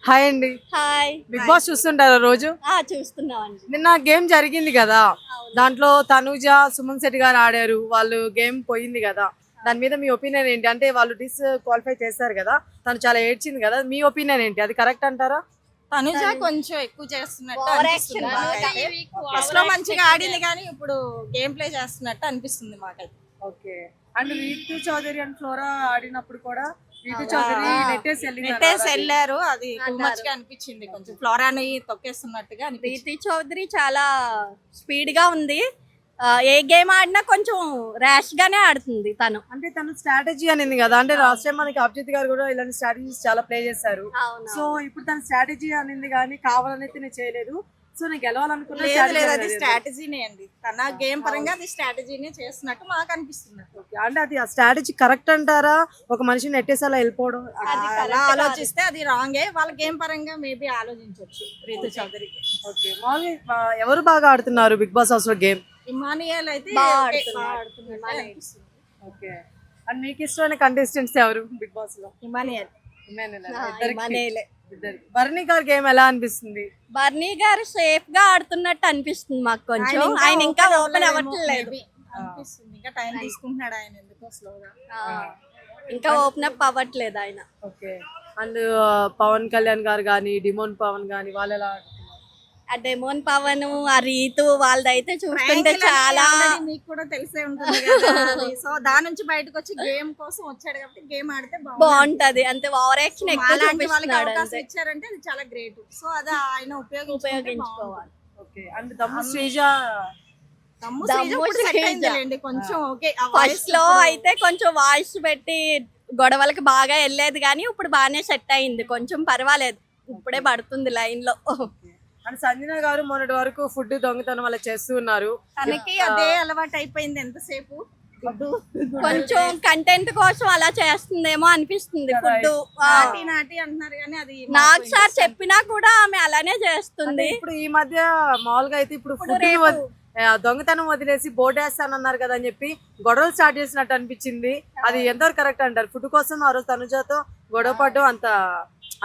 Hi అండి. Hi. Big boss చూస్తుంటారా రోజు? చూస్తున్నామండి. నిన్న గేమ్ జరిగింది కదా, దాంట్లో తనూజ సుమన్ శెట్టి గారు ఆడారు. వాళ్ళు గేమ్ పోయింది కదా, దాని మీద మీ ఒపీనియన్ ఏంటి? అంటే వాళ్ళు క్వాలిఫై చేస్తారు కదా, తను చాలా ఏడ్చింది కదా, మీ ఒపీనియన్ ఏంటి? అది కరెక్ట్ అంటారా? తనుజ కొంచెం ఎక్కువ చేస్తున్నట్టు Over అనిపిస్తుంది action మాకైతే. ఫస్ట్ లో మంచిగా ఆడింది కానీ ఇప్పుడు గేమ్ ప్లే చేస్తున్నట్టు అనిపిస్తుంది మాకైతే. Okay. And Ritu Chaudhary and Flora ఆడినప్పుడు కూడా రీతు చౌదరి నెట్టేసి నెట్టేసి వెళ్ళారు, అది టూ మచ్ గా అనిపించింది. కొంచెం ఫ్లోరాని తొక్కేస్తున్నట్టుగా అనిపించింది. ప్రీతి చౌదరి చాలా స్పీడ్ గా ఉంది. ఏ గేమ్ ఆడినా కొంచెం ర్యాష్ గానే ఆడుతుంది తను. అంటే తను స్ట్రాటజీ అనింది కదా, అంటే లాస్ట్ టైం మనకి అభిజిత్ గారు కూడా ఇలాంటి స్ట్రాటజీస్ చాలా ప్లే చేశారు. సో ఇప్పుడు తన స్ట్రాటజీ అనింది కానీ కావాలనైతే నేను చేయలేదు, సో నేను గెలవాలనుకున్నా. లేదు, అది స్ట్రాటజీనే అండి. తన గేమ్ పరంగా అది స్ట్రాటజీనే చేస్తున్నట్టు మాకు అనిపిస్తుంది. అంటే అది ఆ స్ట్రాటజీ కరెక్ట్ అంటారా? ఒక మనిషిని నెట్టేసి అలా వెళ్ళిపోవడం అలా ఆలోచిస్తే అది రాంగే. వాళ్ళ గేమ్ పరంగా మేబీ ఆలోచించవచ్చు రీతు చౌదరికి. ఓకే. మామూలుగా ఎవరు బాగా ఆడుతున్నారు బిగ్ బాస్ హౌస్ లో గేమ్? ఇమానియల్ అయితే బాగా ఆడుతున్నట్టు. ఓకే. అండ్ మీకు ఇష్టమైన కంటెస్టెంట్స్ ఎవరు బిగ్ బాస్ లో? ఇమానియల్. బర్నీ గారి గేమ్ ఎలా అనిపిస్తుంది? బర్నీ గారు సేఫ్ గా ఆడుతున్నట్టు అనిపిస్తుంది మాకు. కొంచెం ఆయన ఇంకా ఓపెన్ అవ్వట్లేదు అనిపిస్తుంది. ఇంకా టైం తీసుకుంటున్నాడు ఆయన, ఎందుకో స్లోగా. ఇంకా ఓపెన్ అప్ అవ్వట్లేదు ఆయన. ఓకే. అండ్ పవన్ కళ్యాణ్ గారు కానీ డిమోన్ పవన్ కానీ వాళ్ళు ఎలా ఆడుతున్నారు? ఆ డెమోన్ పవన్, ఆ రీతు వాళ్ళదైతే చూస్తుంటే చాలా మీకు కూడా తెలిసే ఉంటుంది కదా. సో దాని నుంచి బయటకు వచ్చి గేమ్ కోసం వచ్చాడు కాబట్టి గేమ్ ఆడితే బాగుంటది. అంతే ఓవర్ యాక్షన్ ఎక్కువ వాళ్ళకి చూపిస్తున్నాడు. అవకాశం ఇచ్చారంటే అది చాలా గ్రేట్. సో అది ఆయన ఉపయోగించుకోవాలి. ఓకే. అండ్ దమ్ము శ్రీజ కొంచెం ఓకే. ఫస్ట్ లో అయితే కొంచెం వాయిస్ పెట్టి గొడవలకి బాగా వెళ్ళేది కానీ ఇప్పుడు బాగానే సెట్ అయింది, కొంచెం పర్వాలేదు. ఇప్పుడే పడుతుంది లైన్ లో. అండ్ సంజన గారు మొన్నటి వరకు ఫుడ్ దొంగతనం అలా చేస్తూ ఉన్నారు. తనకి అదే అలవాటు అయిపోయింది. ఎంతసేపు కొంచెం కంటెంట్ కోసం అలా చేస్తుందేమో అనిపిస్తుంది. ఫుడ్ నాటి అంటున్నారు కానీ అది నాకు సార్ చెప్పినా కూడా ఆమె అలానే చేస్తుంది. ఇప్పుడు ఈ మధ్య మామూలుగా అయితే ఇప్పుడు ఫుడ్ దొంగతనం వదిలేసి బోర్డు వేస్తానన్నారు కదా అని చెప్పి గొడవలు స్టార్ట్ చేసినట్టు అనిపించింది. అది ఎంతవరకు కరెక్ట్ అంటారు? ఫుడ్ కోసం ఆ రోజు తనుజాతో గొడవ పడడం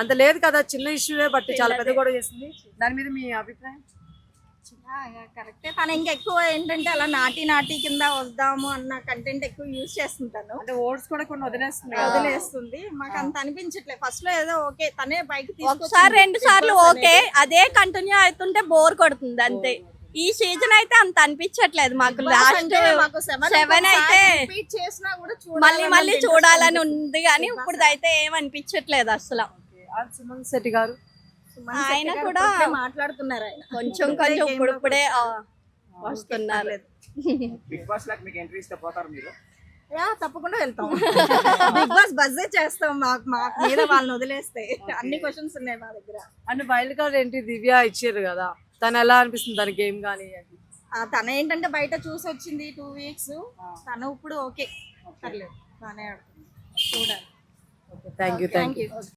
అంత లేదు కదా, చిన్న ఇష్యూవే బట్ చాలా పెద్ద గొడవ చేసింది. దాని మీద మీ అభిప్రాయం? కరెక్టే. తను ఇంకా ఎక్కువ ఏంటంటే అలా నాటి కింద వద్దాము అన్న కంటెంట్ ఎక్కువ యూజ్ చేస్తుంటాను. అంటే ఓట్స్ కూడా కొన్ని వదిలేస్తుంది. మాకు అంత అనిపించట్లేదు. ఫస్ట్ లో ఏదో ఓకే తనే బైక్ ఒకసారి 2 సార్లు ఓకే, అదే కంటిన్యూ అవుతుంటే బోర్ కొడుతుంది అంతే. ఈ సీజన్ అయితే అంత అనిపించట్లేదు మాకు. లాస్ట్ 7 అయితే మళ్ళీ చూడాలని ఉంది కానీ ఇప్పుడు అయితే ఏమనిపించట్లేదు అసలు. సుమన్ శెట్టి గారు ఆయన కూడా మాట్లాడుతున్నారు. ఆయన కొంచెం ఇప్పుడే వస్తున్నారు. తప్పకుండా వెళ్తాం. బిగ్ బాస్ బజ్జే చేస్తాం. మాకు మీద వాళ్ళని వదిలేస్తే అన్ని క్వశ్చన్స్ ఉన్నాయి మా దగ్గర. అండ్ వైల్డ్ కార్డ్ ఏంటి దివ్య ఇచ్చారు కదా, తను ఎలా అనిపిస్తుంది తన గేమ్ కానీ? తన ఏంటంటే బయట చూసి వచ్చింది 2 వీక్స్. తను ఇప్పుడు ఓకే పర్లేదు, బాగానే ఆడుతుంది. చూడాలి. Thank you.